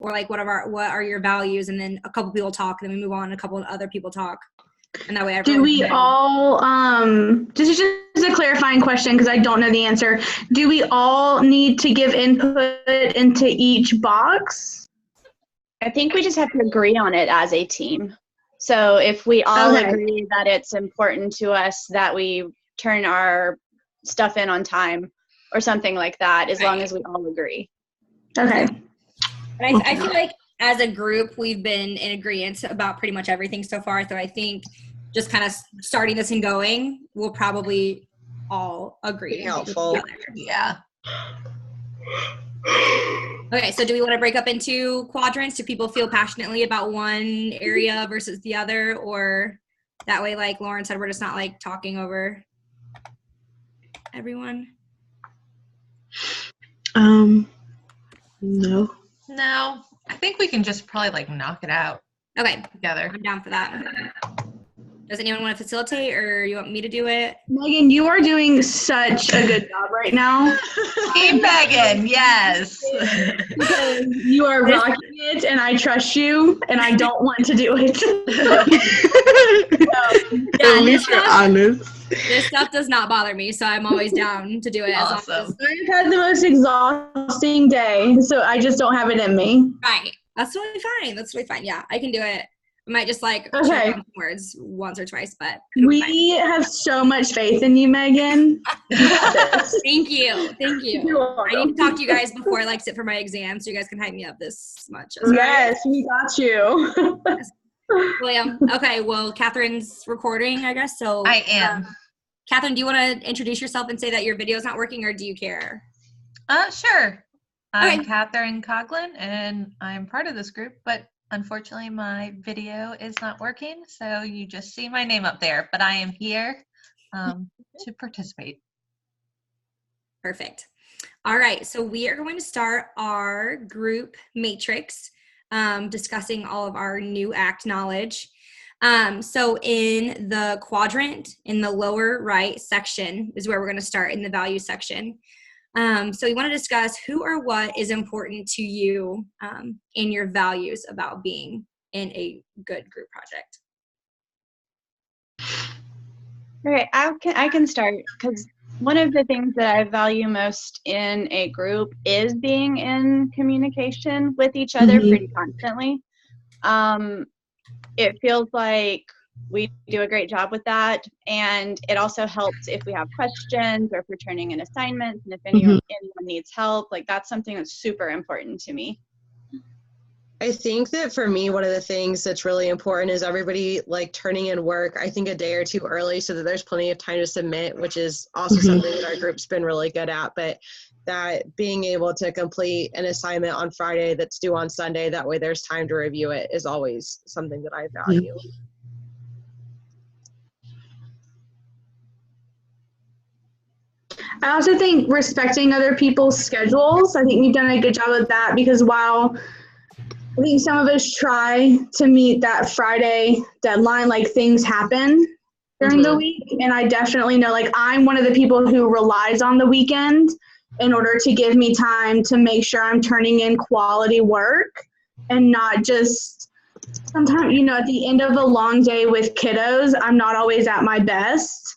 or like what are your values, and then a couple people talk, and then we move on, and a couple of other people talk, and that way do we all just a clarifying question because I don't know the answer. Do we all need to give input into each box? I think we just have to agree on it as a team. So if we all agree that it's important to us that we turn our stuff in on time or something like that, as long as we all agree. Okay. And I feel like as a group, we've been in agreement about pretty much everything so far. So I think just kind of starting this and going, we'll probably all agree. Helpful. Yeah. Okay, so do we want to break up into quadrants? Do people feel passionately about one area versus the other? Or that way, like Lauren said, we're just not like talking over everyone? No. No, I think we can just probably like knock it out Okay, together. I'm down for that. Does anyone want to facilitate, or you want me to do it? Megan, you are doing such a good job right now. Team Megan, yes. Because you are rocking it, and I trust you, and I don't want to do it. At least you're honest. This stuff does not bother me, so I'm always down to do it. Awesome. I've had the most exhausting day, so I just don't have it in me. Right. That's totally fine. That's totally fine. Yeah, I can do it. I might just like Okay. check on some words once or twice, but it'll be fine. We have so much faith in you, Megan. Thank you. Thank you. You're I welcome. need to talk to you guys before I like sit for my exam, so you guys can hype me up this much. Yes, we got you. William. Okay, well, Catherine's recording, I guess. So I am. Catherine, do you want to introduce yourself and say that your video is not working, or do you care? Sure. I'm Okay. Catherine Coughlin, and I'm part of this group, but unfortunately my video is not working, so you just see my name up there, but I am here to participate. Perfect. All right, so we are going to start our group matrix, discussing all of our new ACT knowledge. So in the quadrant in the lower right section is where we're going to start, in the value section. So we want to discuss who or what is important to you in your values about being in a good group project. Okay, I can start, because one of the things that I value most in a group is being in communication with each other pretty constantly. It feels like we do a great job with that, and it also helps if we have questions or if we're turning in assignments, and if anyone needs help. Like, that's something that's super important to me. I think that for me, one of the things that's really important is everybody like turning in work, I think a day or two early, so that there's plenty of time to submit, which is also something that our group's been really good at. But that being able to complete an assignment on Friday that's due on Sunday, that way there's time to review it, is always something that I value. I also think respecting other people's schedules, I think we've done a good job of that, because while I think some of us try to meet that Friday deadline, like, things happen during the week. And I definitely know, like, I'm one of the people who relies on the weekend in order to give me time to make sure I'm turning in quality work, and not just sometimes, you know, at the end of a long day with kiddos, I'm not always at my best.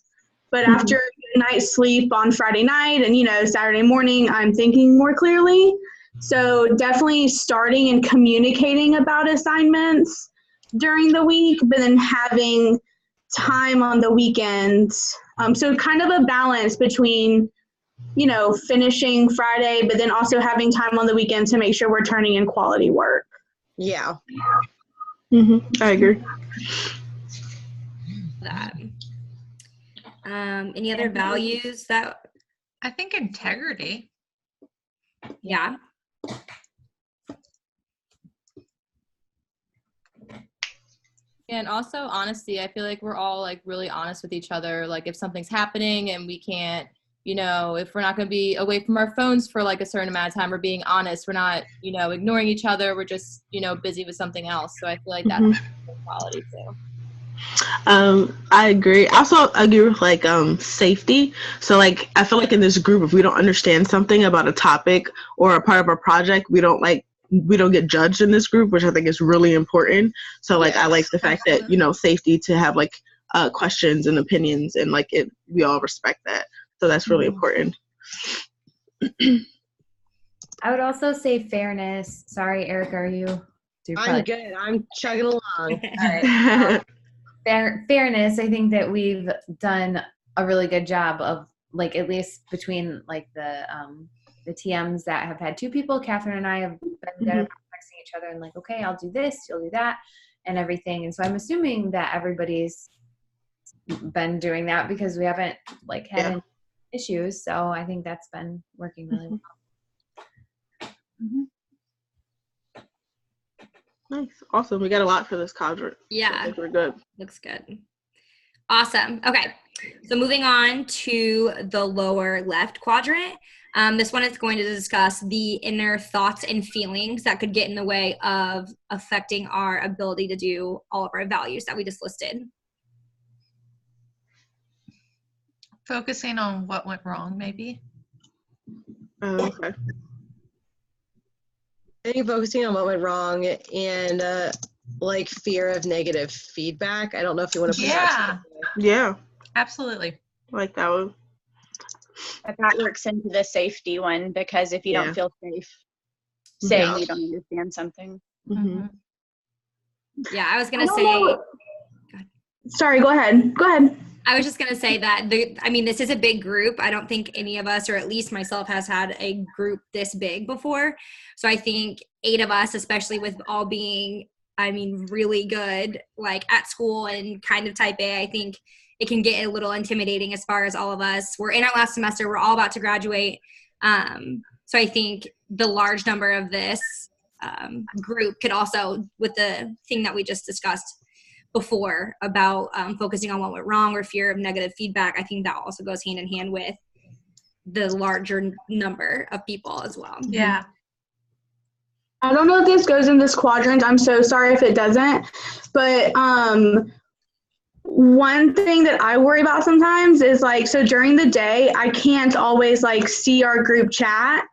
But after a good night's sleep on Friday night and, you know, Saturday morning, I'm thinking more clearly. So definitely starting and communicating about assignments during the week, but then having time on the weekends. So kind of a balance between, you know, finishing Friday, but then also having time on the weekend to make sure we're turning in quality work. Yeah. I agree. That. Any other values that? I think integrity. Yeah. And also honesty. I feel like we're all like really honest with each other. Like, if something's happening and we can't, you know, if we're not going to be away from our phones for like a certain amount of time, we're being honest. We're not, you know, ignoring each other. We're just, you know, busy with something else. So I feel like that's a good quality too. I agree. I also agree with like safety. So like I feel like in this group, if we don't understand something about a topic or a part of a project, we don't like we don't get judged in this group, which I think is really important. So like I like the fact that, you know, safety to have like questions and opinions, and like we all respect that. So that's really important. I would also say fairness. Sorry, Eric, are you? I'm good. I'm chugging along. All right. Fairness. I think that we've done a really good job of, like, at least between like the TMs that have had 2 people, Catherine and I have been good about texting each other and like, okay, I'll do this, you'll do that, and everything. And so I'm assuming that everybody's been doing that because we haven't like had any issues. So I think that's been working really well. Nice. Awesome. We got a lot for this quadrant. Yeah. I think we're good. Looks good. Awesome. Okay. So moving on to the lower left quadrant. This one is going to discuss the inner thoughts and feelings that could get in the way of affecting our ability to do all of our values that we just listed. Focusing on what went wrong, maybe. Okay. I think focusing on what went wrong and like fear of negative feedback. I don't know if you want to put that. Yeah. Absolutely. Like that one. But that works into the safety one, because if you don't feel safe saying you don't understand something. Mm-hmm. Yeah, I was going to say. Sorry, go ahead. I was just going to say that, this is a big group. I don't think any of us, or at least myself, has had a group this big before. So I think 8 of us, especially with all being, really good, like at school and kind of type A, I think it can get a little intimidating as far as all of us. We're in our last semester. We're all about to graduate. So I think the large number of this group could also, with the thing that we just discussed before about focusing on what went wrong or fear of negative feedback, I think that also goes hand in hand with the larger number of people as well. Yeah. I don't know if this goes in this quadrant. I'm so sorry if it doesn't. But one thing that I worry about sometimes is like, so during the day, I can't always like see our group chat.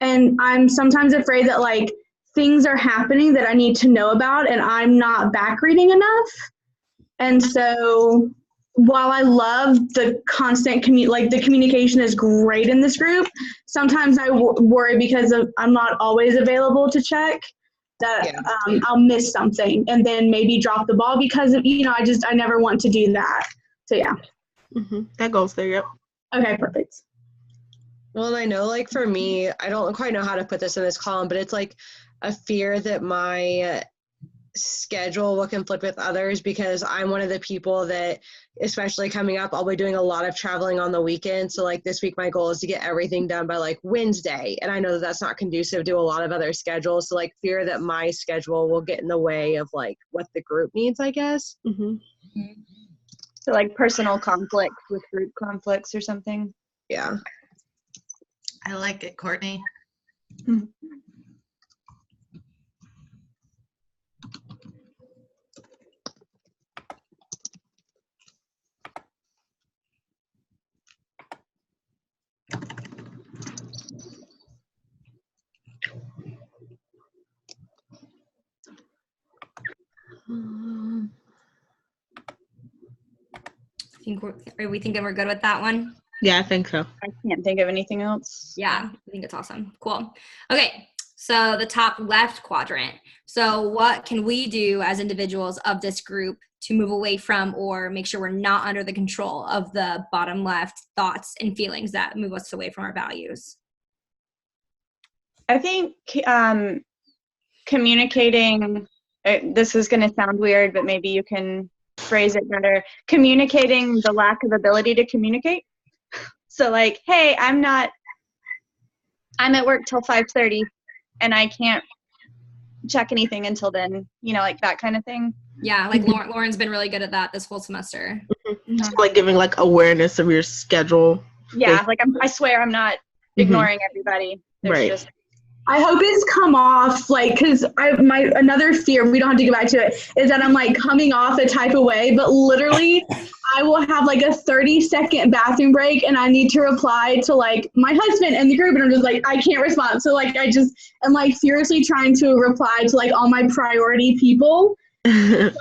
And I'm sometimes afraid that like things are happening that I need to know about and I'm not back reading enough. And so while I love the constant the communication is great in this group, sometimes I worry because I'm not always available to check that I'll miss something and then maybe drop the ball because of, I never want to do that. So yeah. Mm-hmm. That goes there. Yep. Okay, perfect. Well, and I know, like, for me, I don't quite know how to put this in this column, but it's like a fear that my schedule will conflict with others, because I'm one of the people that, especially coming up, I'll be doing a lot of traveling on the weekend. So like this week, my goal is to get everything done by like Wednesday. And I know that that's not conducive to a lot of other schedules. So like fear that my schedule will get in the way of like what the group needs, I guess. Mm-hmm. So like personal conflict with group conflicts or something. Yeah. I like it, Courtney. Are we thinking we're good with that one? Yeah, I think so. I can't think of anything else. Yeah, I think it's awesome. Cool. Okay, so the top left quadrant. So what can we do as individuals of this group to move away from or make sure we're not under the control of the bottom left thoughts and feelings that move us away from our values? I think communicating, this is going to sound weird, but maybe you can phrase it better. Communicating the lack of ability to communicate. So like, hey, I'm at work till 5:30 and I can't check anything until then, like that kind of thing. Yeah, like Lauren's been really good at that this whole semester. Mm-hmm. Like giving like awareness of your schedule. Yeah, like I swear I'm not ignoring everybody. There's right. just I hope it's come off, like, because my another fear, we don't have to go back to it, is that I'm like coming off a type of way, but literally I will have like a 30-second bathroom break and I need to reply to like my husband and the group, and I'm just like, I can't respond. So like I just am like furiously trying to reply to like all my priority people. So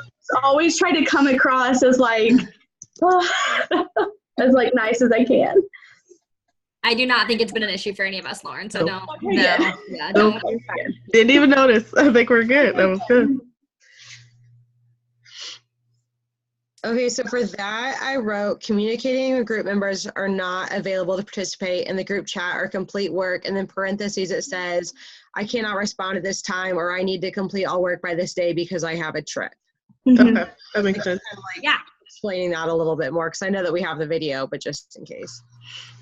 always try to come across as like as like nice as I can. I do not think it's been an issue for any of us, Lauren. So Nope. no. Yeah. Yeah, Nope. don't. Didn't even notice. I think we're good. That was good. Okay, so for that, I wrote communicating with group members are not available to participate in the group chat or complete work. And then parentheses, it says, I cannot respond at this time, or I need to complete all work by this day because I have a trip. Mhm. Okay, that makes sense. Kind of like Yeah. explaining that a little bit more, because I know that we have the video, but just in case.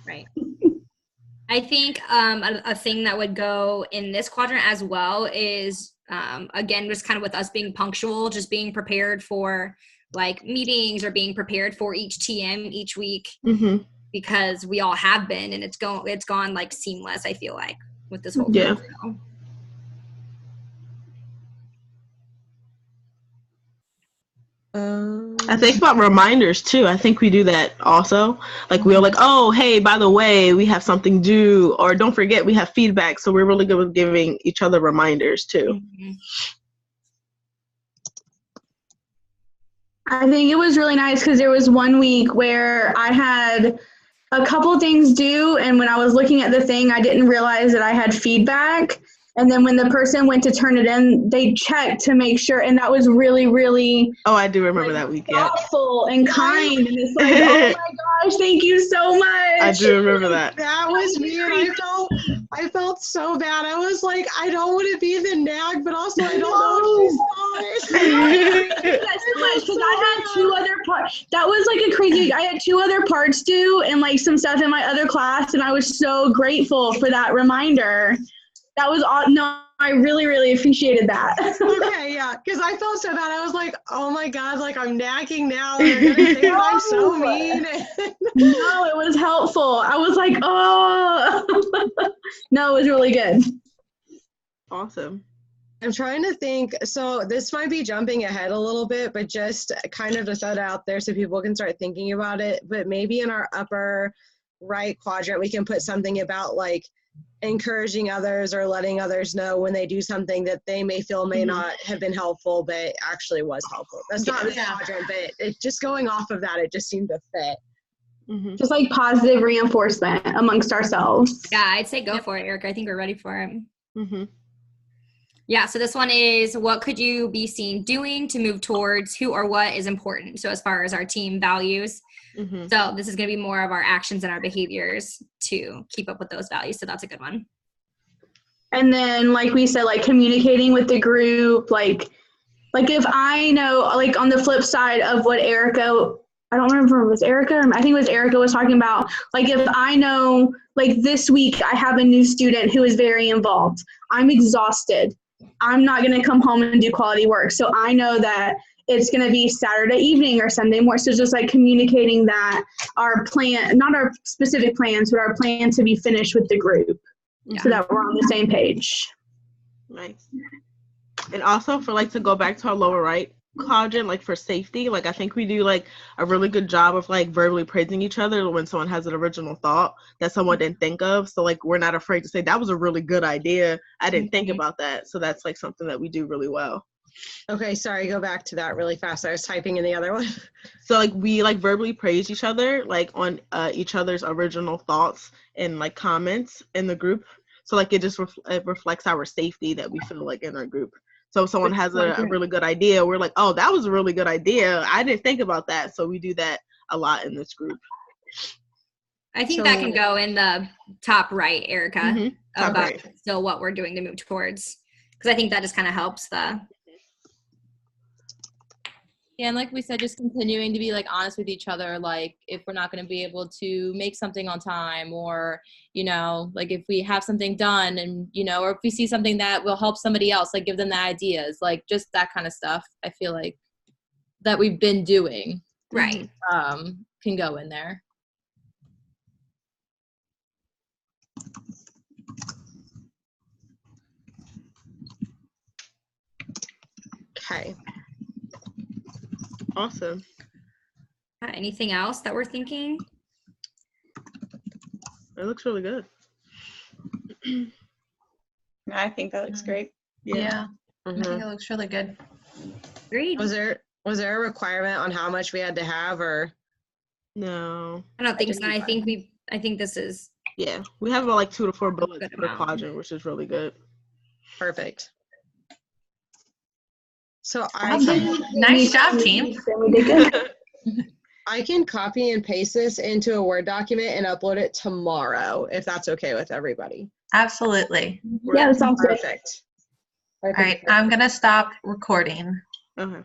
Right. I think a thing that would go in this quadrant as well is, again, just kind of with us being punctual, just being prepared for like meetings or being prepared for each TM each week, Mm-hmm. because we all have been, and it's gone like seamless, I feel like, with this whole Yeah. group. So. I think about reminders too. I think we do that also. Like we're like, oh, hey, by the way, we have something due, or don't forget we have feedback. So we're really good with giving each other reminders too. Mhm. I think it was really nice because there was one week where I had a couple things due, and when I was looking at the thing, I didn't realize that I had feedback. And then when the person went to turn it in, they checked to make sure, and that was really, really Oh, I do remember that week. Yeah, thoughtful and kind. And it's like, oh my gosh, thank you so much. I do remember that. That was me, and I felt so bad. I was like, I don't want to be the nag, but also I don't know if she's not. That's so much because I had two other parts. That was like a crazy week. I had two other parts due and like some stuff in my other class, and I was so grateful for that reminder. That was all. No, I really, really appreciated that. Okay, yeah, because I felt so bad. I was like, oh my God, like I'm nagging now. They're gonna think that I'm so mean. No, it was helpful. I was like, oh. No, it was really good. Awesome. I'm trying to think. So this might be jumping ahead a little bit, but just kind of to throw it out there so people can start thinking about it. But maybe in our upper right quadrant, we can put something about like encouraging others or letting others know when they do something that they may feel may not have been helpful, but actually was helpful. That's not this quadrant, but it just going off of that, it just seemed to fit. Mm-hmm. Just like positive reinforcement amongst ourselves. Yeah, I'd say go for it, Erica. I think we're ready for it. Mm-hmm. Yeah, so this one is, what could you be seen doing to move towards who or what is important? So as far as our team values. Mm-hmm. So this is going to be more of our actions and our behaviors to keep up with those values. So that's a good one. And then, like we said, like communicating with the group, like if I know, like on the flip side of what Erica, I don't remember if it was Erica, or I think it was Erica was talking about, like if I know, like this week I have a new student who is very involved, I'm exhausted, I'm not going to come home and do quality work. So I know that it's going to be Saturday evening or Sunday morning. So just like communicating that our plan, not our specific plans, but our plan to be finished with the group, so that we're on the same page. Nice. And also for like to go back to our lower right quadrant, like for safety, like I think we do like a really good job of like verbally praising each other when someone has an original thought that someone didn't think of. So like we're not afraid to say that was a really good idea, I didn't think about that. So that's like something that we do really well. Okay, sorry, go back to that really fast. I was typing in the other one. So like we like verbally praise each other like on each other's original thoughts and like comments in the group. So like it just it reflects our safety that we feel like in our group. So if someone has a really good idea, we're like, oh, that was a really good idea, I didn't think about that. So we do that a lot in this group. I think that can go in the top right, Erica, Mhm. Top about right. still what we're doing to move towards, because I think that just kind of helps the. Yeah, and like we said, just continuing to be like honest with each other, like if we're not going to be able to make something on time, or, you know, like if we have something done and, you know, or if we see something that will help somebody else, like give them the ideas, like just that kind of stuff. I feel like that we've been doing, Right. can go in there. Okay. Awesome. Anything else that we're thinking? It looks really good. I think that looks great. Yeah, I think Mhm. it looks really good. Agreed. Was there a requirement on how much we had to have, or? No. I don't think just so. need I think this is Yeah. We have about like 2 to 4 bullets Good per amount. quadrant, which is really good. Perfect. So Nice job, team. We did good. I can copy and paste this into a Word document and upload it tomorrow, if that's okay with everybody. Absolutely. Yeah, that sounds good. Perfect. All right, I'm going to stop recording. Okay.